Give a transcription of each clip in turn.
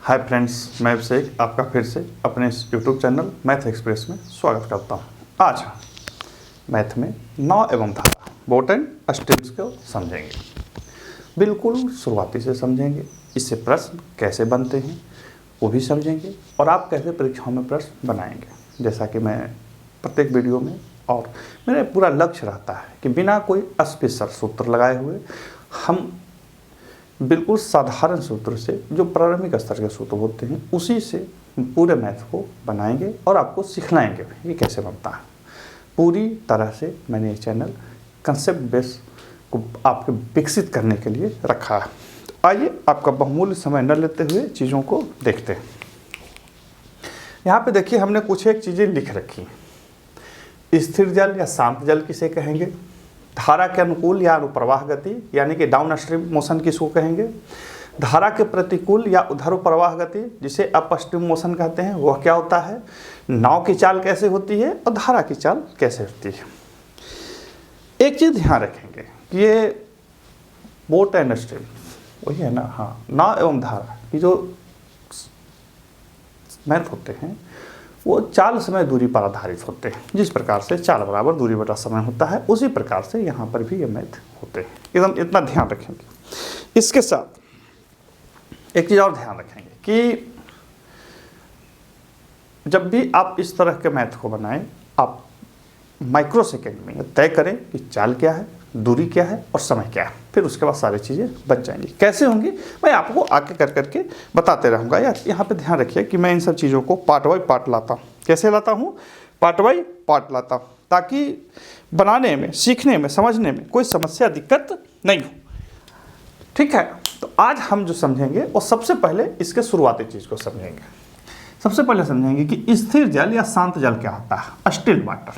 Hi friends, मैं अभिषेक आपका फिर से अपने इस यूट्यूब चैनल मैथ एक्सप्रेस में स्वागत करता हूँ। आज मैथ में नाव एवं धारा बोट एंड स्ट्रीम्स को समझेंगे। बिल्कुल शुरुआती से समझेंगे, इससे प्रश्न कैसे बनते हैं वो भी समझेंगे और आप कैसे परीक्षाओं में प्रश्न बनाएंगे। जैसा कि मैं प्रत्येक वीडियो में और मेरा पूरा लक्ष्य रहता है कि बिना कोई स्पेशल सूत्र लगाए हुए हम बिल्कुल साधारण सूत्र से, जो प्रारंभिक स्तर के सूत्र होते हैं, उसी से पूरे मैथ को बनाएंगे और आपको सिखलाएंगे ये कैसे बनता है। पूरी तरह से मैंने ये चैनल कंसेप्ट बेस को आपके विकसित करने के लिए रखा है। तो आइए आपका बहुमूल्य समय न लेते हुए चीज़ों को देखते हैं। यहाँ पे देखिए, हमने कुछ एक चीज़ें लिख रखी हैं। स्थिर जल या शांत जल किसे कहेंगे, धारा के अनुकूल या अनुप्रवाह गति यानी कि डाउन स्ट्रीम मोशन किसको कहेंगे, धारा के प्रतिकूल या उधर प्रवाह गति जिसे अप स्ट्रीम मोशन कहते हैं वह क्या होता है, नाव की चाल कैसे होती है और धारा की चाल कैसे होती है। एक चीज़ ध्यान रखेंगे कि ये बोट एंड स्ट्रीम वही है ना, हाँ, नाव एवं धारा की जो मैथ होते हैं वो चाल समय दूरी पर आधारित होते हैं। जिस प्रकार से चाल बराबर दूरी बटा समय होता है, उसी प्रकार से यहाँ पर भी ये मैथ होते हैं। एकदम इतना ध्यान रखेंगे। इसके साथ एक चीज़ और ध्यान रखेंगे कि जब भी आप इस तरह के मैथ को बनाएं, आप माइक्रो सेकेंड में तय करें कि चाल क्या है, दूरी क्या है और समय क्या है। फिर उसके बाद सारी चीज़ें बच जाएंगी। कैसे होंगी मैं आपको आगे कर करके बताते रहूँगा। यार यहाँ पे ध्यान रखिए कि मैं इन सब चीज़ों को पार्ट बाई पार्ट लाता हूँ। कैसे लाता हूँ? पार्ट बाई पार्ट लाता हूँ, ताकि बनाने में, सीखने में, समझने में कोई समस्या, दिक्कत नहीं हो। ठीक है, तो आज हम जो समझेंगे वो सबसे पहले इसके शुरुआती चीज़ को समझेंगे। सबसे पहले समझेंगे कि स्थिर जल या शांत जल क्या होता है, स्टिल वाटर।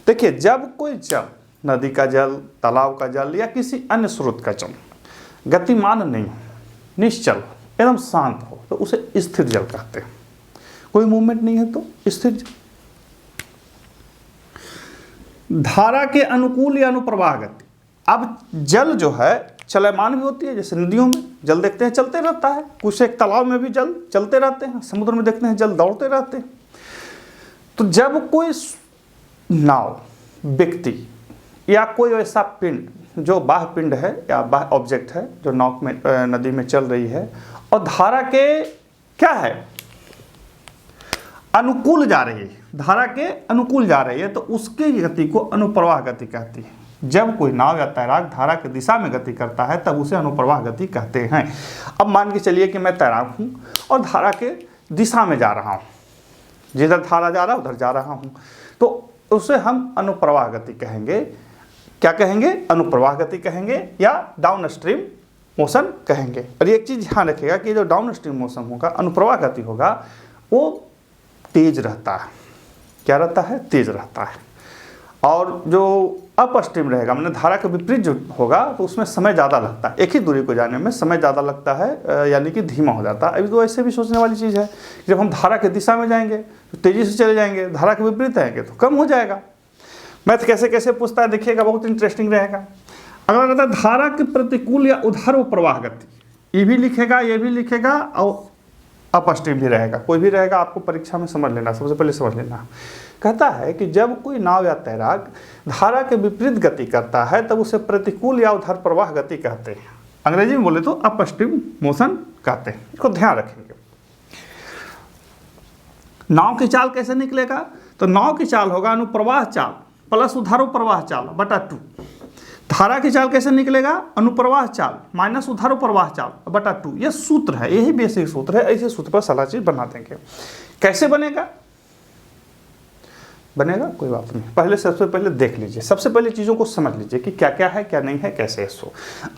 देखिए, जब कोई जल, नदी का जल, तालाब का जल या किसी अन्य स्रोत का जल गतिमान नहीं हो, निश्चल, एकदम शांत हो, तो उसे स्थिर जल कहते हैं। कोई मूवमेंट नहीं है तो स्थिर जल। धारा के अनुकूल या अनुप्रवाह गति। अब जल जो है चलमान भी होती है, जैसे नदियों में जल देखते हैं चलते रहता है, कुछ एक तालाब में भी जल चलते रहते हैं, समुद्र में देखते हैं जल दौड़ते रहते हैं। तो जब कोई नाव, व्यक्ति या कोई ऐसा पिंड जो बाह्य पिंड है या बाह्य ऑब्जेक्ट है जो नाव में, नदी में चल रही है और धारा के क्या है, अनुकूल जा रही है, धारा के अनुकूल जा रही है, तो उसकी गति को अनुप्रवाह गति कहती है। जब कोई नाव या तैराक धारा की दिशा में गति करता है तब उसे अनुप्रवाह गति कहते हैं। अब मान के चलिए कि मैं तैराक हूँ और धारा के दिशा में जा रहा हूँ, जिधर धारा जा रहा है उधर जा रहा हूँ, तो उसे हम अनुप्रवाह गति कहेंगे। क्या कहेंगे? अनुप्रवाह गति कहेंगे या डाउन स्ट्रीम मोशन कहेंगे। और एक चीज़ ध्यान रखिएगा कि जो डाउन स्ट्रीम मोशन होगा, अनुप्रवाह गति होगा, वो तेज रहता है। क्या रहता है? तेज रहता है। और जो अप स्ट्रीम रहेगा, मैंने धारा के विपरीत जो होगा, तो उसमें समय ज़्यादा लगता है। एक ही दूरी को जाने में समय ज़्यादा लगता है, यानी कि धीमा हो जाता है। अभी तो ऐसे भी सोचने वाली चीज़ है, जब हम धारा के दिशा में जाएंगे तो तेज़ी से चले जाएंगे, धारा के विपरीत आएंगे तो कम हो जाएगा। मैथ कैसे कैसे पूछता है देखिएगा, बहुत इंटरेस्टिंग रहेगा। अगला रहता है धारा के प्रतिकूल या उधर प्रवाह गति। ये भी लिखेगा, ये भी लिखेगा और अप स्ट्रीम भी रहेगा, कोई भी रहेगा, आपको परीक्षा में समझ लेना, सबसे पहले समझ लेना। कहता है कि जब कोई नाव या तैराक धारा के विपरीत गति करता है तब उसे प्रतिकूल या उधर प्रवाह गति कहते हैं। अंग्रेजी में बोले तो अप स्ट्रीम मोशन कहते हैं। इसको ध्यान रखेंगे। नाव की चाल कैसे निकलेगा? तो नाव की चाल होगा अनुप्रवाह चाल प्लस उधर प्रवाह चाल बटा 2। धारा की चाल कैसे निकलेगा? अनुप्रवाह चाल माइनस उधर प्रवाह चाल बटा 2। ये सूत्र है, यही बेसिक सूत्र है। ऐसे सूत्र पर सारा चीज बना देंगे। कैसे बनेगा? कोई बात नहीं, पहले सबसे पहले देख लीजिए, सबसे पहले चीज़ों को समझ लीजिए कि क्या क्या है, क्या नहीं है, कैसे है सो।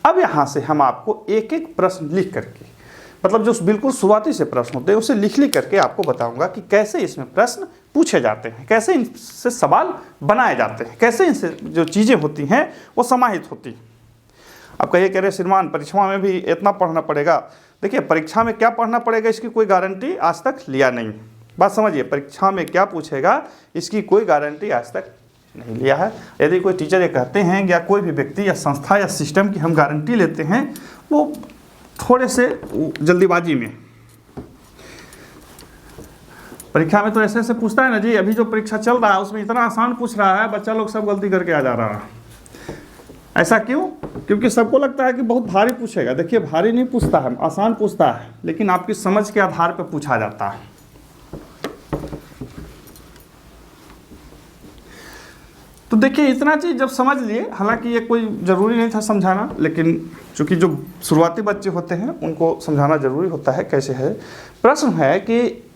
अब यहाँ से हम आपको एक एक प्रश्न लिख करके, मतलब जो बिल्कुल शुरुआती से प्रश्न होते हैं उसे लिख करके आपको बताऊंगा कि कैसे इसमें प्रश्न पूछे जाते हैं, कैसे इनसे सवाल बनाए जाते हैं, कैसे इनसे जो चीज़ें होती हैं वो समाहित होती हैं। अब कहिए कह रहे श्रीमान परीक्षा में भी इतना पढ़ना पड़ेगा। देखिए, परीक्षा में क्या पढ़ना पड़ेगा इसकी कोई गारंटी आज तक लिया नहीं। बात समझिए, परीक्षा में क्या पूछेगा इसकी कोई गारंटी आज तक नहीं लिया है। यदि कोई टीचर ये कहते हैं या कोई भी व्यक्ति या संस्था या सिस्टम की हम गारंटी लेते हैं, वो थोड़े से जल्दीबाजी में परीक्षा में तो ऐसे ऐसे पूछता है ना जी, अभी जो परीक्षा चल रहा है उसमें इतना आसान पूछ रहा है, बच्चा लोग सब गलती करके आ जा रहा है। ऐसा क्यों? क्योंकि सबको लगता है कि बहुत भारी पूछेगा। देखिए भारी नहीं पूछता है, आसान पूछता है, लेकिन आपकी समझ के आधार पर पूछा जाता है। तो देखिए इतना चीज़ जब समझ लिए, हालांकि ये कोई ज़रूरी नहीं था समझाना, लेकिन चूंकि जो शुरुआती बच्चे होते हैं उनको समझाना ज़रूरी होता है। कैसे है? प्रश्न है कि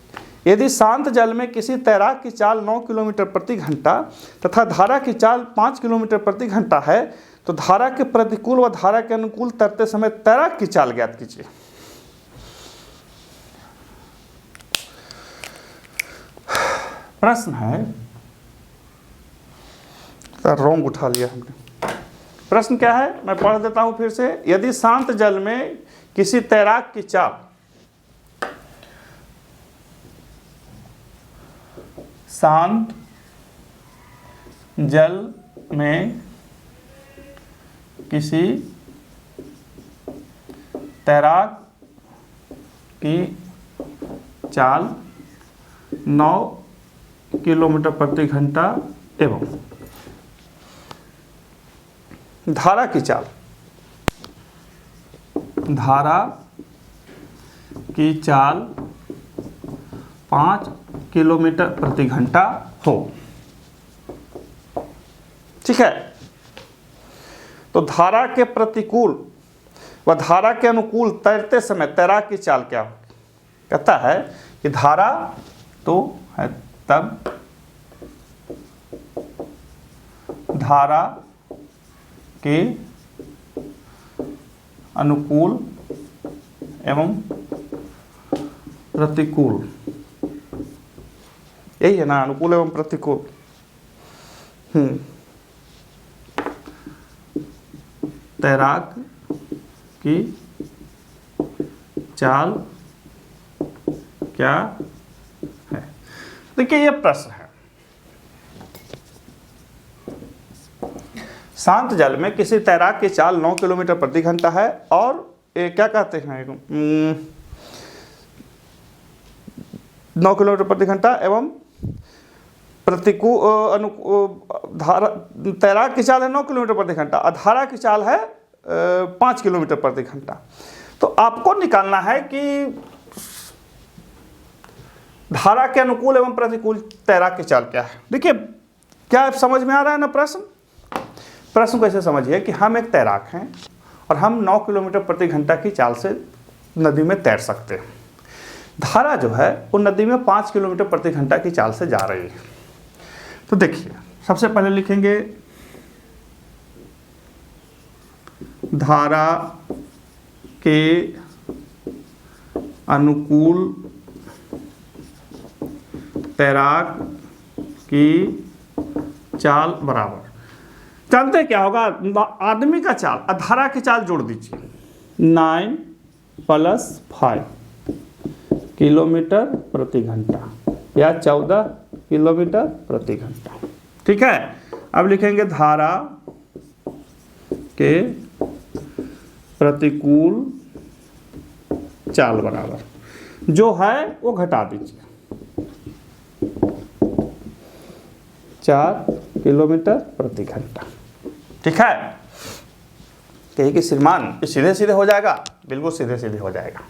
यदि शांत जल में किसी तैराक की चाल 9 किलोमीटर प्रति घंटा तथा धारा की चाल 5 किलोमीटर प्रति घंटा है, तो धारा के प्रतिकूल व धारा के अनुकूल तैरते समय तैराक की चाल ज्ञात कीजिए। प्रश्न है, रॉन्ग उठा लिया हमने। प्रश्न क्या है, मैं पढ़ देता हूं फिर से। यदि शांत जल में किसी तैराक की चाल शांत जल में किसी तैराक की चाल 9 किलोमीटर प्रति घंटा एवं धारा की चाल 5 किलोमीटर प्रति घंटा हो। ठीक है, तो धारा के प्रतिकूल व धारा के अनुकूल तैरते समय तैराक की चाल क्या हो? कहता है कि धारा तो है तब धारा के अनुकूल एवं प्रतिकूल, यही है ना, अनुकूल एवं प्रतिकूल। तैराक की चाल क्या है? देखिए ये प्रश्न है। शांत जल में किसी तैराक की चाल 9 किलोमीटर प्रति घंटा है और क्या कहते हैं 9 किलोमीटर प्रति घंटा एवं प्रतिकूल धारा, तैराक की चाल है 9 किलोमीटर प्रति घंटा और धारा की चाल है 5 किलोमीटर प्रति घंटा। तो आपको निकालना है कि धारा के अनुकूल एवं प्रतिकूल तैराक की चाल क्या है। देखिए क्या समझ में आ रहा है ना प्रश्न? प्रश्न को ऐसे समझिए कि हम एक तैराक हैं और हम 9 किलोमीटर प्रति घंटा की चाल से नदी में तैर सकते हैं। धारा जो है वो नदी में 5 किलोमीटर प्रति घंटा की चाल से जा रही है। तो देखिए सबसे पहले लिखेंगे धारा के अनुकूल तैराक की चाल बराबर, जानते हैं क्या होगा, आदमी का चाल और धारा की चाल जोड़ दीजिए, 9 + 5 किलोमीटर प्रति घंटा या 14 किलोमीटर प्रति घंटा। ठीक है, अब लिखेंगे धारा के प्रतिकूल चाल बराबर, जो है वो घटा दीजिए, 4 किलोमीटर प्रति घंटा। ठीक है, कहिए कि श्रीमान ये सीधे सीधे हो जाएगा? बिल्कुल सीधे सीधे हो जाएगा,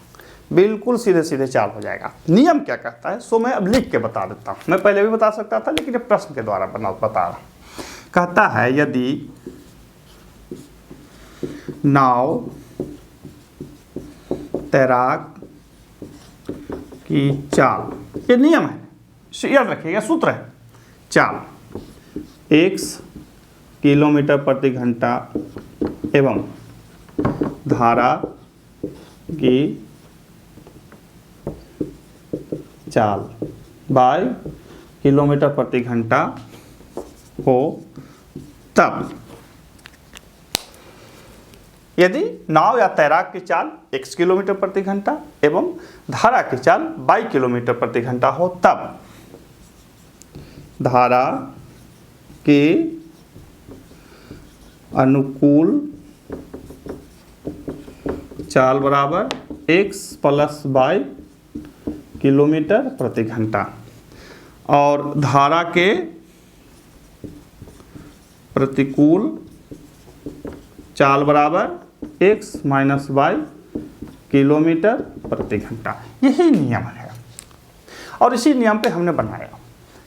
बिल्कुल सीधे सीधे चाल हो जाएगा। नियम क्या कहता है सो मैं अब लिख के बता देता हूँ। मैं पहले भी बता सकता था लेकिन ये प्रश्न के द्वारा बता रहा। कहता है यदि नाव तैराक की चाल, ये नियम है याद रखिएगा, सूत्र है, चाल x किलोमीटर प्रति घंटा एवं धारा की चाल बाय किलोमीटर प्रति घंटा हो, तब यदि नाव या तैराक की चाल x किलोमीटर प्रति घंटा एवं धारा की चाल 22 किलोमीटर प्रति घंटा हो, तब धारा के अनुकूल चाल बराबर x + y किलोमीटर प्रति घंटा। और धारा के प्रतिकूल चाल बराबर x माइनस वाई किलोमीटर प्रति घंटा। यही नियम है और इसी नियम पे हमने बनाया।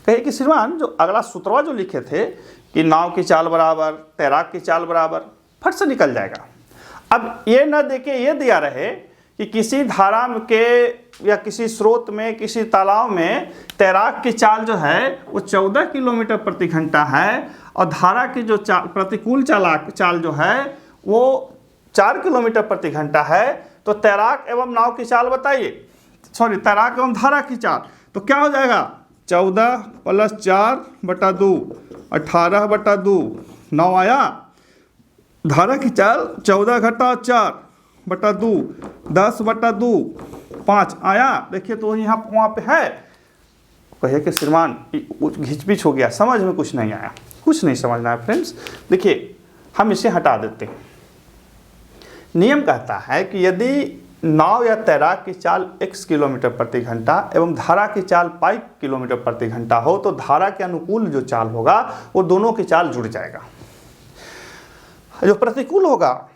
कहे कि श्रीमान जो अगला सूत्रवा जो लिखे थे कि नाव की चाल बराबर तैराक की चाल बराबर, फट से निकल जाएगा। अब ये न देके ये दिया रहे कि किसी धारा के या किसी स्रोत में किसी तालाब में तैराक की चाल जो है वो 14 किलोमीटर प्रति घंटा है और धारा की जो प्रतिकूल चाल जो है वो 4 किलोमीटर प्रति घंटा है, तो तैराक एवं नाव की चाल बताइए, तैराक एवं धारा की चाल, तो क्या हो जाएगा 14 + 4/2 18/2 9 आया। धारा की चाल 14 - 4/2 10/2 5 आया। देखिए तो यहाँ वहाँ पे है। कहिए कि श्रीमान घिचपिच हो गया, समझ में कुछ नहीं आया। कुछ नहीं समझना है फ्रेंड्स। देखिए हम इसे हटा देते हैं। नियम कहता है कि यदि नाव या तैराक की चाल x किलोमीटर प्रति घंटा एवं धारा की चाल पाई किलोमीटर प्रति घंटा हो तो धारा के अनुकूल जो चाल होगा वो दोनों की चाल जुड़ जाएगा, जो प्रतिकूल होगा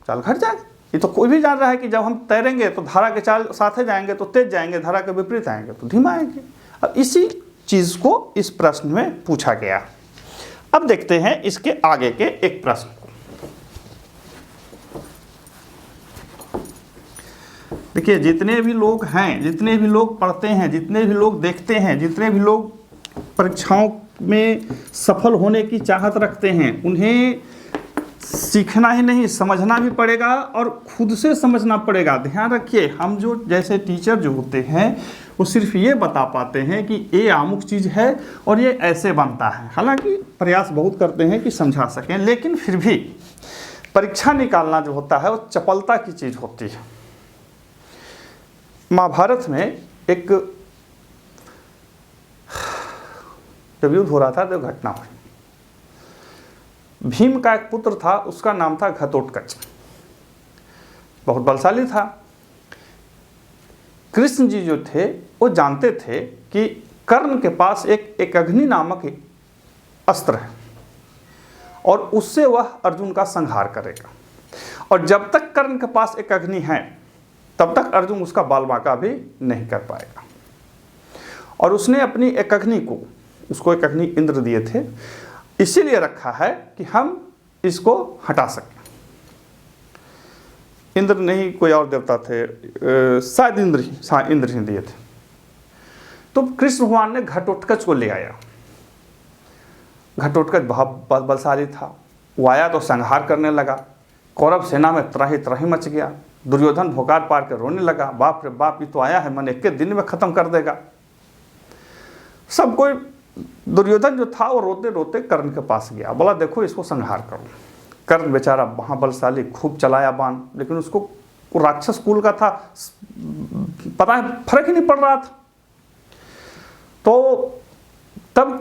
चाल घट जाएगा। ये तो कोई भी जान रहा है कि जब हम तैरेंगे तो धारा के चाल साथे जाएंगे तो तेज जाएंगे, धारा के विपरीत आएंगे तो धीमा आएंगे। अब इसी चीज़ को इस प्रश्न में पूछा गया। अब देखते हैं इसके आगे के एक प्रश्न को। देखिए जितने भी लोग हैं, जितने भी लोग पढ़ते हैं, जितने भी लोग देखते हैं, जितने भी लोग परीक्षाओं में सफल होने की चाहत रखते हैं, उन्हें सीखना ही नहीं समझना भी पड़ेगा और खुद से समझना पड़ेगा। ध्यान रखिए, हम जो जैसे टीचर जो होते हैं वो सिर्फ ये बता पाते हैं कि ये अमुक चीज़ है और ये ऐसे बनता है। हालांकि प्रयास बहुत करते हैं कि समझा सकें, लेकिन फिर भी परीक्षा निकालना जो होता है वो चपलता की चीज़ होती है। महाभारत में एक जब युद्ध हो रहा था तो घटना हुई। भीम का एक पुत्र था, उसका नाम था घटोत्कच, बहुत बलशाली था। कृष्ण जी जो थे वो जानते थे कि कर्ण के पास एक अग्नि नामक अस्त्र है और उससे वह अर्जुन का संहार करेगा, और जब तक कर्ण के पास एक अग्नि है तब तक अर्जुन उसका बालबाका भी नहीं कर पाएगा। और उसने अपनी एक अग्नि को, उसको एक अग्नि इंद्र दिए थे, इसीलिए रखा है कि हम इसको हटा सकें। इंद्र नहीं, कोई और देवता थे, शायद इंद्र ही दिए थे। तो कृष्ण भगवान ने घटोत्कच को ले आया। घटोत्कच बहुत बलशाली था। वो आया तो संहार करने लगा। कौरव सेना में त्राही मच गया। दुर्योधन भोकार पार कर रोने लगा, बाप रे बाप, ये तो आया है मन 1 दिन में खत्म कर देगा। सब कोई, दुर्योधन जो था वो रोते रोते कर्ण के पास गया, बोला देखो इसको संहार करो। कर्ण बेचारा महाबलशाली, खूब चलाया बाण, लेकिन उसको राक्षस कुल का था, पता है फर्क ही नहीं पड़ रहा था। तो तब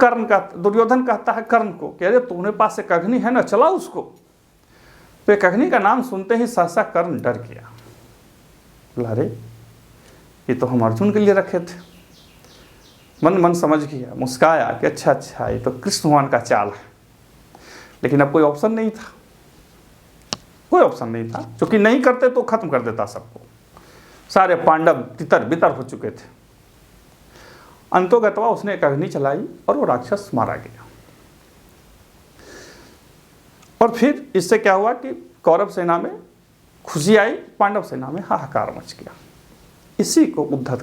दुर्योधन कहता है कर्ण को कि अरे तुम्हारे पास एक अग्नि है ना, चलाओ उसको। तो एक अग्नि का नाम सुनते ही सहसा कर्ण डर गया। बोला अरे ये तो हम अर्जुन के लिए रखे थे। मन समझ गया, मुस्काया कि अच्छा ये तो कृष्ण भगवान का चाल है। लेकिन अब कोई ऑप्शन नहीं था, क्योंकि नहीं करते तो खत्म कर देता सबको। सारे पांडव तितर बितर हो चुके थे। अंतोगतवा उसने एक अग्नि चलाई और वो राक्षस मारा गया। और फिर इससे क्या हुआ कि कौरव सेना में खुशी आई, पांडव सेना में हाहाकार मच गया। इसी चीज को उद्धत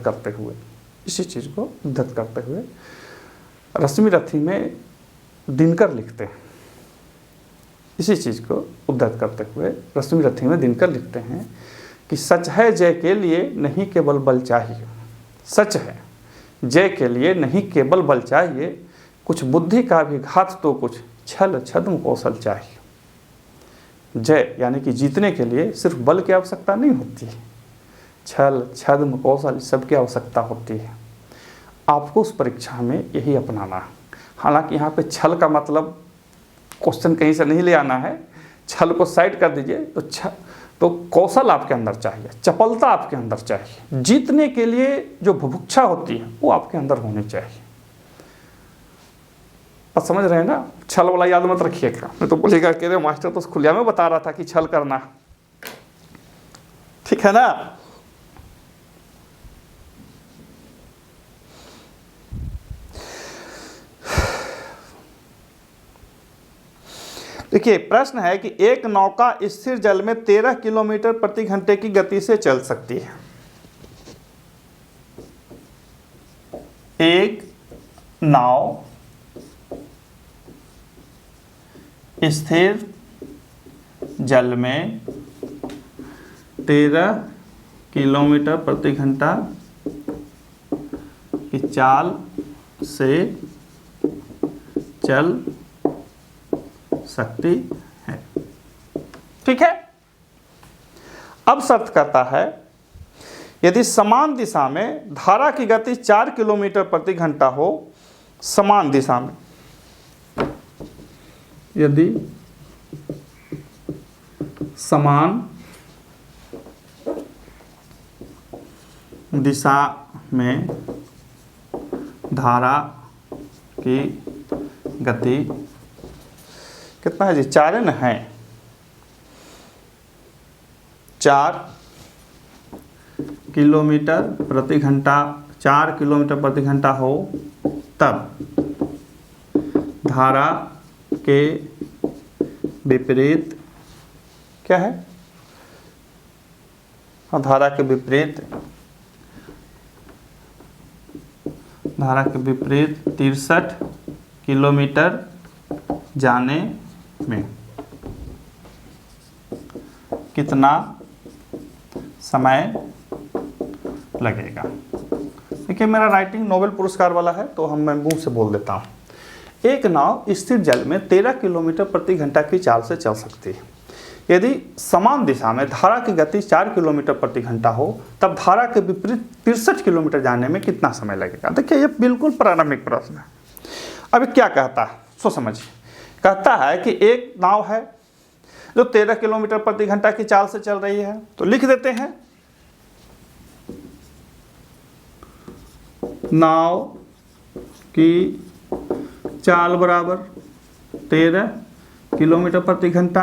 करते हुए रश्मि रथी में दिनकर लिखते हैं। इसी चीज़ को उद्धत करते हुए रश्मि रथी में दिनकर लिखते हैं कि सच है जय के लिए नहीं केवल बल चाहिए, सच है जय के लिए नहीं केवल बल चाहिए, कुछ बुद्धि का भी घात तो कुछ छल छद्म कौशल चाहिए। जय यानी कि जीतने के लिए सिर्फ बल की आवश्यकता नहीं होती है, छल छद्म कौशल सबकी आवश्यकता होती है। आपको उस परीक्षा में यही अपनाना है। हालांकि यहाँ पे छल का मतलब क्वेश्चन कहीं से नहीं ले आना है, छल को साइड कर दीजिए। तो कौशल आपके अंदर चाहिए, चपलता आपके अंदर चाहिए। जीतने के लिए जो बुभुक्षा होती है वो आपके अंदर होनी चाहिए। आप समझ रहे हैं ना, छल वाला याद मत रखिएगा, नहीं तो बोलेगा कि अरे मास्टर तो खुलिया में बता रहा था कि छल करना, ठीक है ना। देखिए प्रश्न है कि एक नौका स्थिर जल में 13 किलोमीटर प्रति घंटे की गति से चल सकती है। एक नाव स्थिर जल में 13 किलोमीटर प्रति घंटा की चाल से चल सकती है, ठीक है। अब शर्त कहता है यदि समान दिशा में धारा की गति 4 किलोमीटर प्रति घंटा हो, समान दिशा में, यदि समान दिशा में धारा की गति कितना है जी, 4 है ना, है 4 किलोमीटर प्रति घंटा, 4 किलोमीटर प्रति घंटा हो, तब धारा के विपरीत क्या है, धारा के विपरीत 63 किलोमीटर जाने में कितना समय लगेगा। देखिए मेरा राइटिंग नोबेल पुरस्कार वाला है तो मैं मुंह से बोल देता हूँ। एक नाव स्थिर जल में 13 किलोमीटर प्रति घंटा की चाल से चल सकती है। यदि समान दिशा में धारा की गति 4 किलोमीटर प्रति घंटा हो, तब धारा के विपरीत 63 किलोमीटर जाने में कितना समय लगेगा। देखिए ये बिल्कुल प्रारंभिक प्रश्न है। अभी क्या कहता है सो समझिए। कहता है कि एक नाव है जो 13 किलोमीटर प्रति घंटा की चाल से चल रही है, तो लिख देते हैं नाव की चाल बराबर 13 किलोमीटर प्रति घंटा,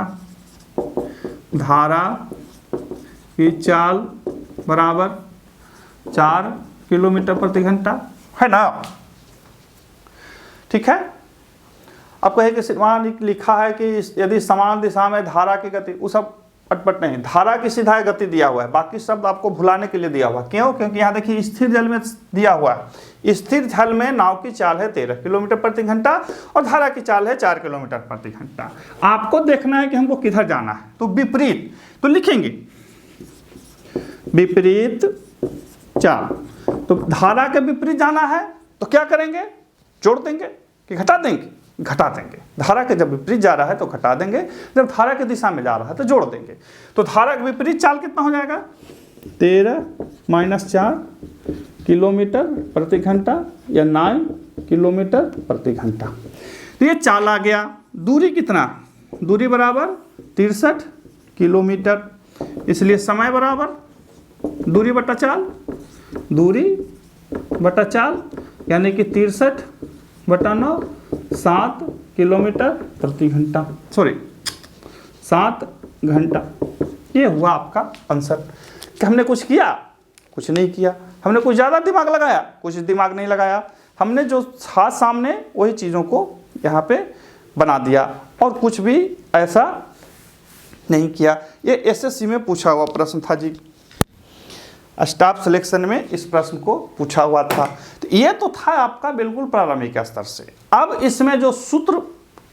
धारा की चाल बराबर 4 किलोमीटर प्रति घंटा, है ना, ठीक है। अब कहे कि वहाँ लिखा है कि यदि समान दिशा में धारा की गति, वो सब अटपट नहीं, धारा की सीधा गति दिया हुआ है, बाकी शब्द आपको भुलाने के लिए दिया हुआ है। क्यों? क्योंकि यहाँ देखिए स्थिर जल में दिया हुआ है, स्थिर जल में नाव की चाल है 13 किलोमीटर प्रति घंटा और धारा की चाल है 4 किलोमीटर प्रति घंटा। आपको देखना है कि हमको किधर जाना है, तो विपरीत, तो लिखेंगे विपरीत चाल। तो धारा के विपरीत जाना है तो क्या करेंगे, जोड़ देंगे कि घटा देंगे, घटा देंगे। धारा के जब विपरीत जा रहा है तो घटा देंगे, जब धारा की दिशा में जा रहा है तो जोड़ देंगे। तो धारा के विपरीत चाल कितना हो जाएगा, 13 - 4 किलोमीटर प्रति घंटा या 9 किलोमीटर प्रति घंटा। तो ये चाल आ गया। दूरी कितना, दूरी बराबर 63 किलोमीटर, इसलिए समय बराबर दूरी बटा चाल, दूरी बटा चाल यानी कि 63 बटा 9, 7 किलोमीटर प्रति घंटा, सॉरी 7 घंटा। ये हुआ आपका आंसर। कि हमने कुछ किया, कुछ नहीं किया। हमने कुछ ज़्यादा दिमाग लगाया, कुछ दिमाग नहीं लगाया। हमने जो हाथ सामने वही चीज़ों को यहाँ पे बना दिया और कुछ भी ऐसा नहीं किया। ये एसएससी में पूछा हुआ प्रश्न था जी, स्टाफ सिलेक्शन में इस प्रश्न को पूछा हुआ था। तो ये तो था आपका बिल्कुल प्रारंभिक स्तर से। अब इसमें जो सूत्र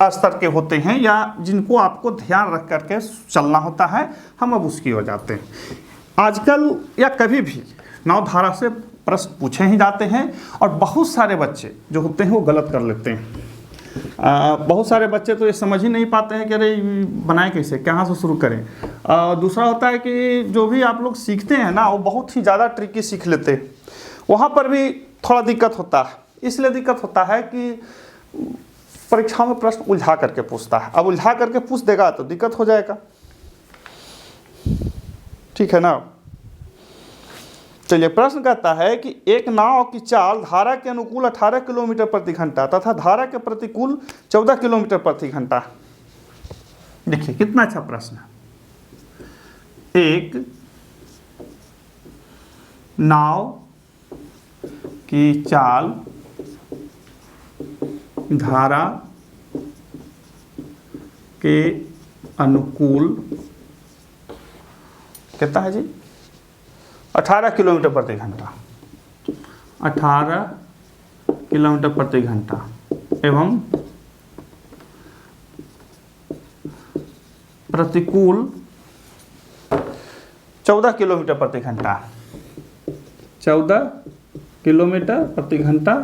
स्तर के होते हैं या जिनको आपको ध्यान रख करके चलना होता है, हम अब उसकी हो जाते हैं। आजकल या कभी भी नवधारा से प्रश्न पूछे ही जाते हैं और बहुत सारे बच्चे जो होते हैं वो गलत कर लेते हैं। बहुत सारे बच्चे तो ये समझ ही नहीं पाते हैं कि अरे बनाए कैसे, कहाँ से शुरू करें। दूसरा होता है कि जो भी आप लोग सीखते हैं ना, वो बहुत ही ज़्यादा ट्रिकी सीख लेते हैं। वहाँ पर भी थोड़ा दिक्कत होता है। इसलिए दिक्कत होता है कि परीक्षा में प्रश्न उलझा करके पूछता है। अब उलझा करके पूछ देगा तो दिक्कत हो जाएगा, ठीक है ना। चलिए, प्रश्न कहता है कि एक नाव की चाल धारा के अनुकूल 18 किलोमीटर प्रति घंटा तथा धारा के प्रतिकूल 14 किलोमीटर प्रति घंटा। देखिए कितना अच्छा प्रश्न है। एक नाव की चाल धारा के अनुकूल कितना है जी, 18 किलोमीटर प्रति घंटा, 18 किलोमीटर प्रति घंटा एवं प्रतिकूल 14 किलोमीटर प्रति घंटा, 14 किलोमीटर प्रति घंटा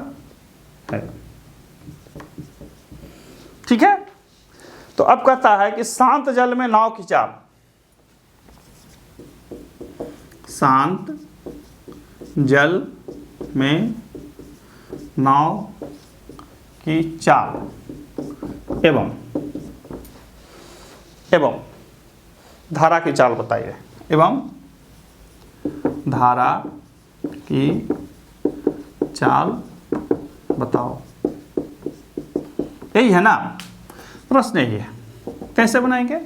है। ठीक है। तो अब कहता है कि शांत जल में नाव की चाल, शांत जल में नाव की चाल एवं धारा की चाल बताइए, एवं धारा की चाल बताओ। यही है ना प्रश्न, यही है। कैसे बनाएंगे,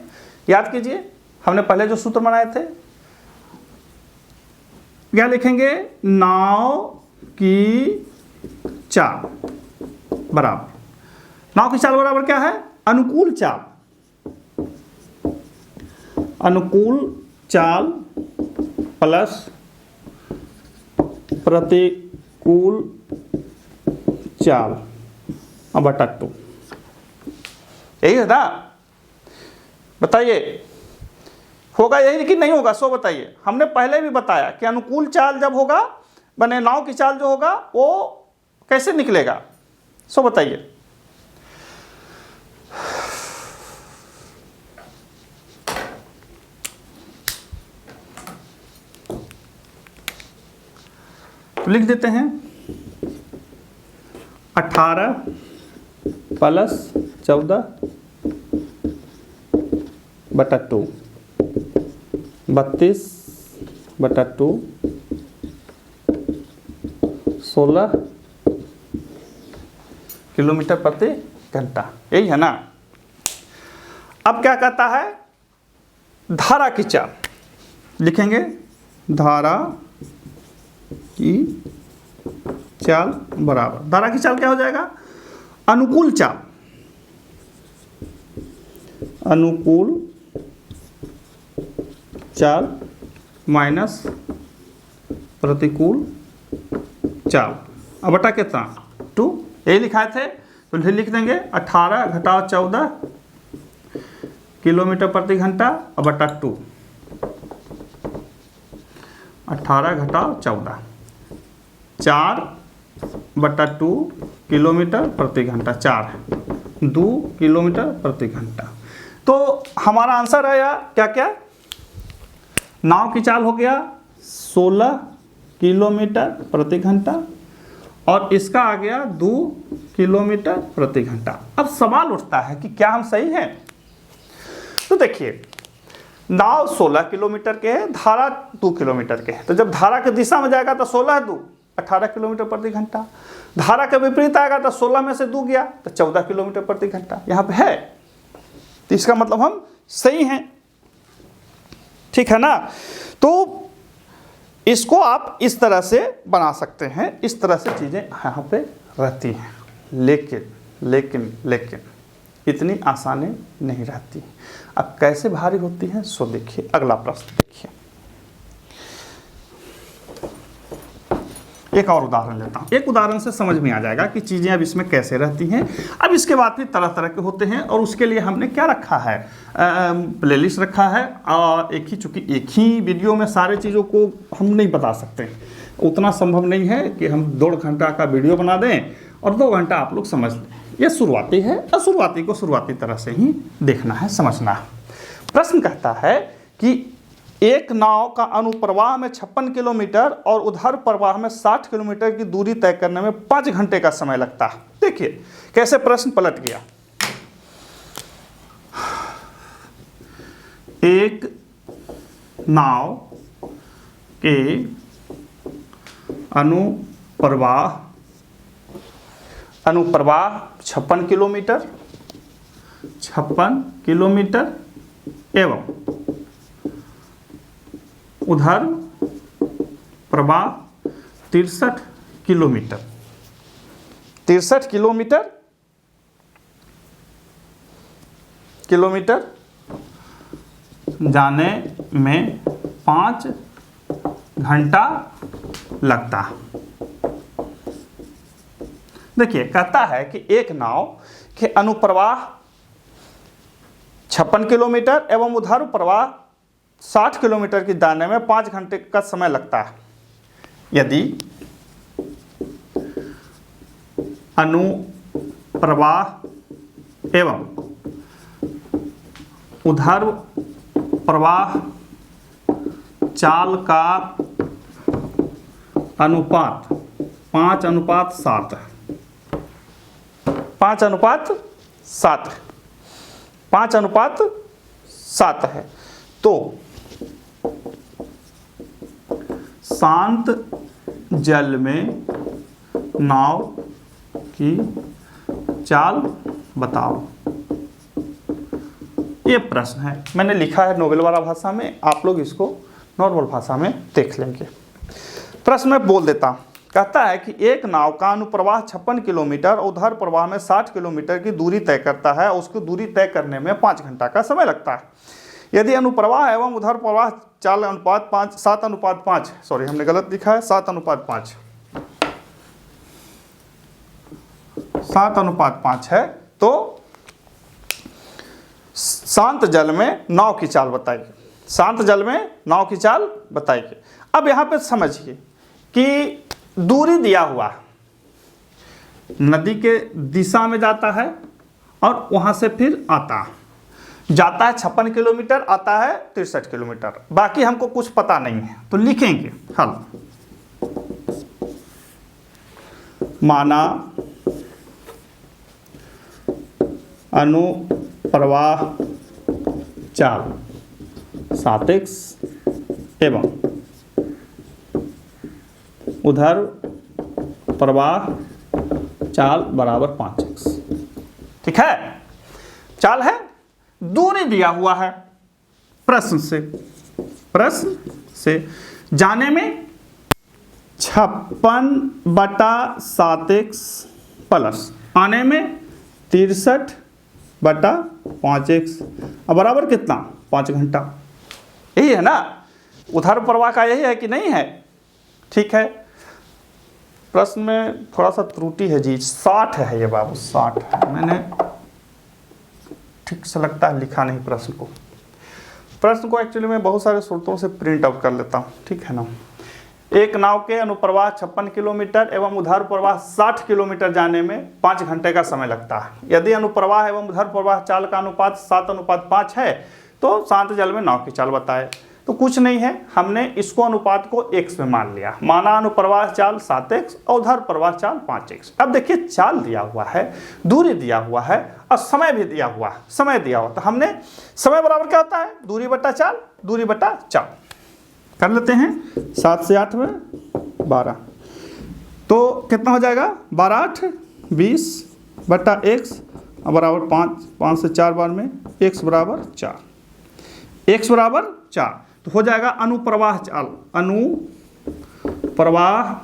याद कीजिए, हमने पहले जो सूत्र बनाए थे, क्या लिखेंगे, नाव की चाल बराबर, नाव की चाल बराबर क्या है, अनुकूल चाल, अनुकूल चाल प्लस प्रतिकूल चाल बटा 2। यही है ना, बताइए होगा यही कि नहीं होगा, सो बताइए। हमने पहले भी बताया कि अनुकूल चाल जब होगा, बने नाव की चाल जो होगा वो कैसे निकलेगा, सो बताइए। तो लिख देते हैं 18 प्लस 14 बटा 2, 32 बटा 2, 16 किलोमीटर प्रति घंटा। यही है ना। अब क्या कहता है, धारा की चाल लिखेंगे, धारा की चाल बराबर, धारा की चाल क्या हो जाएगा, अनुकूल चाल, अनुकूल चाल माइनस प्रतिकूल चाल, अब बटा कितना 2, यही लिखाए थे। तो फिर लिख देंगे 18 घटाओ 14 किलोमीटर प्रति घंटा और बटा 2, 18 घटाओ 14, 4 बटा 2 किलोमीटर प्रति घंटा, 2 किलोमीटर प्रति घंटा। तो हमारा आंसर है यार क्या क्या, नाव की चाल हो गया 16 किलोमीटर प्रति घंटा और इसका आ गया 2 किलोमीटर प्रति घंटा। अब सवाल उठता है कि क्या हम सही हैं। तो देखिए, नाव 16 किलोमीटर के है, धारा 2 किलोमीटर के है। तो जब धारा की दिशा में जाएगा तो 16 2 18 किलोमीटर प्रति घंटा, धारा के विपरीत आएगा तो 16 में से 2 गया तो 14 किलोमीटर प्रति घंटा यहाँ पे है। तो इसका मतलब हम सही हैं, ठीक है ना। तो इसको आप इस तरह से बना सकते हैं, इस तरह से चीज़ें यहाँ पे रहती हैं। लेकिन इतनी आसानी नहीं रहती। अब कैसे भारी होती हैं सो देखिए, अगला प्रश्न देखिए। एक और उदाहरण लेता हूँ, एक उदाहरण से समझ में आ जाएगा कि चीज़ें अब इसमें कैसे रहती हैं। अब इसके बाद फिर तरह तरह के होते हैं और उसके लिए हमने क्या रखा है, प्लेलिस्ट रखा है। और चूँकि एक ही वीडियो में सारे चीज़ों को हम नहीं बता सकते, उतना संभव नहीं है कि हम 2 घंटा का वीडियो बना दें और 2 घंटा आप लोग समझ लें। यह शुरुआती है और शुरुआती को शुरुआती तरह से ही देखना है, समझना है। प्रश्न कहता है कि एक नाव का अनुप्रवाह में 56 किलोमीटर और उधर प्रवाह में 60 किलोमीटर की दूरी तय करने में 5 घंटे का समय लगता है। देखिए कैसे प्रश्न पलट गया। एक नाव के अनुप्रवाह 56 किलोमीटर एवं उधर प्रवाह 63 किलोमीटर जाने में 5 घंटा लगता है। देखिए, कहता है कि एक नाव के अनुप्रवाह 56 किलोमीटर एवं उधर प्रवाह 60 किलोमीटर की जाने में 5 घंटे का समय लगता है। यदि अनुप्रवाह एवं उधर प्रवाह चाल का अनुपात 5:7 है। 5:7 है। तो शांत जल में नाव की चाल बताओ। ये प्रश्न है, मैंने लिखा है नोबेल वाला भाषा में, आप लोग इसको नॉर्मल भाषा में देख लेंगे। प्रश्न में बोल देता, कहता है कि एक नाव का अनुप्रवाह 56 किलोमीटर और उधर प्रवाह में 60 किलोमीटर की दूरी तय करता है। उसको दूरी तय करने में 5 घंटा का समय लगता है। यदि अनुप्रवाह एवं उधर प्रवाह चाल अनुपात 7:5, सॉरी हमने गलत लिखा है, 7:5, 7:5 है, तो शांत जल में नाव की चाल बताइए। शांत जल में नाव की चाल बताइए। अब यहाँ पे समझिए कि दूरी दिया हुआ है, नदी के दिशा में जाता है और वहाँ से फिर आता है, जाता है 56 किलोमीटर, आता है 63 किलोमीटर। बाकी हमको कुछ पता नहीं है, तो लिखेंगे हल। माना अनुप्रवाह चाल 7x एवं उधर प्रवाह चाल बराबर 5x। ठीक है, चाल है, दूरी दिया हुआ है। प्रश्न से जाने में 56/7x प्लस आने में 63/5x बराबर कितना, 5 घंटा। यही है ना, उधर प्रवाह का यही है कि नहीं है। ठीक है, प्रश्न में थोड़ा सा त्रुटि है जी, 60 है ये बाबू, 60 है। मैंने ठीक से लगता है लिखा नहीं प्रश्न को एक्चुअली मैं बहुत सारे सूत्रों से प्रिंट आउट कर लेता हूँ। ठीक है ना, एक नाव के अनुप्रवाह 56 किलोमीटर एवं उधर प्रवाह 60 किलोमीटर जाने में 5 घंटे का समय लगता है। यदि अनुप्रवाह एवं उधर प्रवाह चाल का अनुपात 7:5 है तो शांत जल में नाव की चाल बताए। तो कुछ नहीं है, हमने इसको अनुपात को x में मान लिया। माना अनुप्रवाह चाल 7x और उधर प्रवाह चाल 5x। अब देखिए, चाल दिया हुआ है, दूरी दिया हुआ है और समय भी दिया हुआ है, समय दिया हुआ। तो हमने समय बराबर क्या होता है, दूरी बटा चाल, दूरी बटा चाल कर लेते हैं। 7 से 8 में 12, तो कितना हो जाएगा, 12×8 20/x बराबर 5, 5 से 4 बार में x बराबर 4, x बराबर 4। तो हो जाएगा अनुप्रवाह चाल, अनुप्रवाह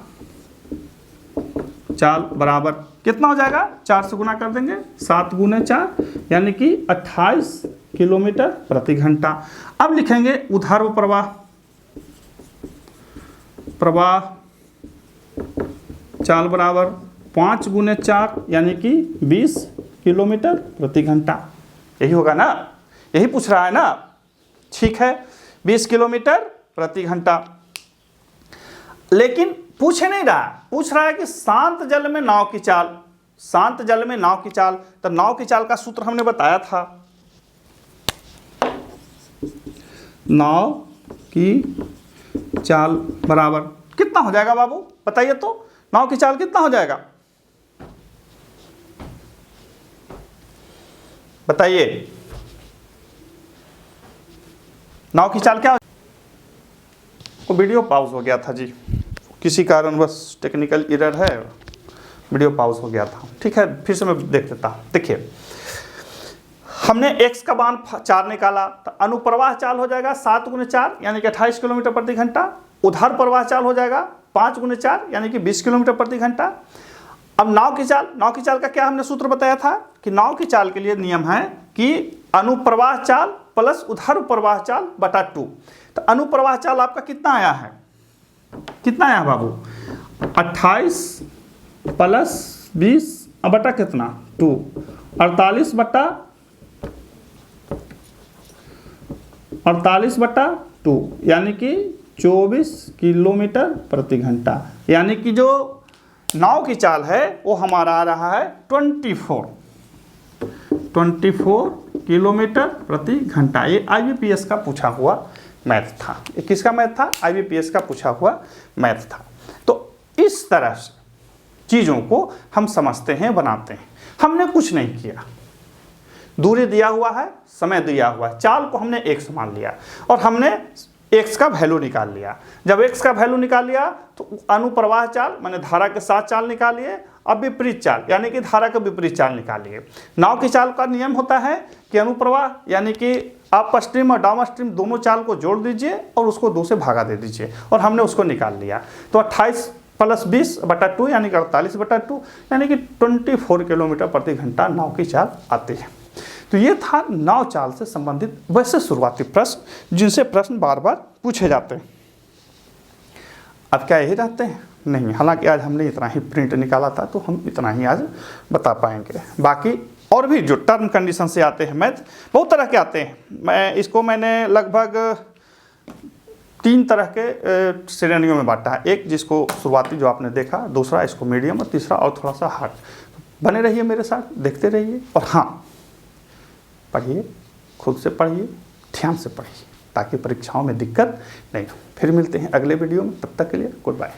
चाल बराबर कितना हो जाएगा, 4 से गुना कर देंगे, 7 × 4 यानी कि 28 किलोमीटर प्रति घंटा। अब लिखेंगे उधर प्रवाह चाल बराबर 5 × 4 यानी कि 20 किलोमीटर प्रति घंटा। यही होगा ना, यही पूछ रहा है ना। ठीक है, 20 किलोमीटर प्रति घंटा। लेकिन पूछ नहीं रहा, पूछ रहा है कि शांत जल में नाव की चाल, शांत जल में नाव की चाल। तो नाव की चाल का सूत्र हमने बताया था, नाव की चाल बराबर कितना हो जाएगा बाबू, बताइए तो, नाव की चाल कितना हो जाएगा, बताइए। नाव की चाल क्या, वीडियो पॉज हो गया था जी। किसी कारणवश टेक्निकल एरर है, वीडियो पॉज हो गया था। ठीक है, फिर से मैं देख देता हूँ। देखिए, हमने x का मान 4 निकाला तो अनुप्रवाह चाल हो जाएगा 7 × 4 यानी कि 28 किलोमीटर प्रति घंटा। उधार प्रवाह चाल हो जाएगा 5 × 4 यानी कि 20 किलोमीटर प्रति घंटा। अब नाव की चाल का क्या हमने सूत्र बताया था कि नाव की चाल के लिए नियम है कि अनुप्रवाह चाल प्लस उधार प्रवाह चाल बटा 2। तो अनुप्रवाह चाल आपका कितना आया है, कितना आया बाबू, 28 + 20 बटा कितना 2, 48 बटा 2 यानी कि 24 किलोमीटर प्रति घंटा। यानी कि जो नाव की चाल है वो हमारा आ रहा है 24 किलोमीटर प्रति घंटा। ये IBPS का पूछा हुआ मैथ था। ये किसका मैथ था, IBPS का पूछा हुआ मैथ था। तो इस तरह से चीज़ों को हम समझते हैं, बनाते हैं। हमने कुछ नहीं किया, दूरी दिया हुआ है, समय दिया हुआ है, चाल को हमने x मान लिया और हमने x का वैल्यू निकाल लिया। जब x का वैल्यू निकाल लिया तो अनुप्रवाह चाल माने धारा के साथ चाल निकालिए, अब विपरीत चाल यानी कि धारा का विपरीत चाल निकालिए। नाव की चाल का नियम होता है कि अनुप्रवाह यानी कि अप स्ट्रीम और डाउन स्ट्रीम दोनों चाल को जोड़ दीजिए और उसको 2 से भागा दे दीजिए, और हमने उसको निकाल लिया। तो 28 + 20 बटा 2 यानी कि 48 बटा 2 यानी कि 24 किलोमीटर प्रति घंटा नाव की चाल आती है। तो ये था नाव चाल से संबंधित वैसे शुरुआती प्रश्न जिनसे प्रश्न बार बार पूछे जाते हैं। अब क्या यही रहते हैं? नहीं, हालांकि आज हमने इतना ही प्रिंट निकाला था तो हम इतना ही आज बता पाएंगे। बाकी और भी जो टर्म कंडीशन से आते हैं मैथ, बहुत तरह के आते हैं। मैंने लगभग 3 तरह के श्रेणियों में बांटा है। एक जिसको शुरुआती जो आपने देखा, दूसरा इसको मीडियम और तीसरा और थोड़ा सा हार्ड। बने रहिए मेरे साथ, देखते रहिए और हाँ, पढ़िए, खुद से पढ़िए, ध्यान से पढ़िए ताकि परीक्षाओं में दिक्कत नहीं हो। फिर मिलते हैं अगले वीडियो में, तब तक के लिए गुड बाय।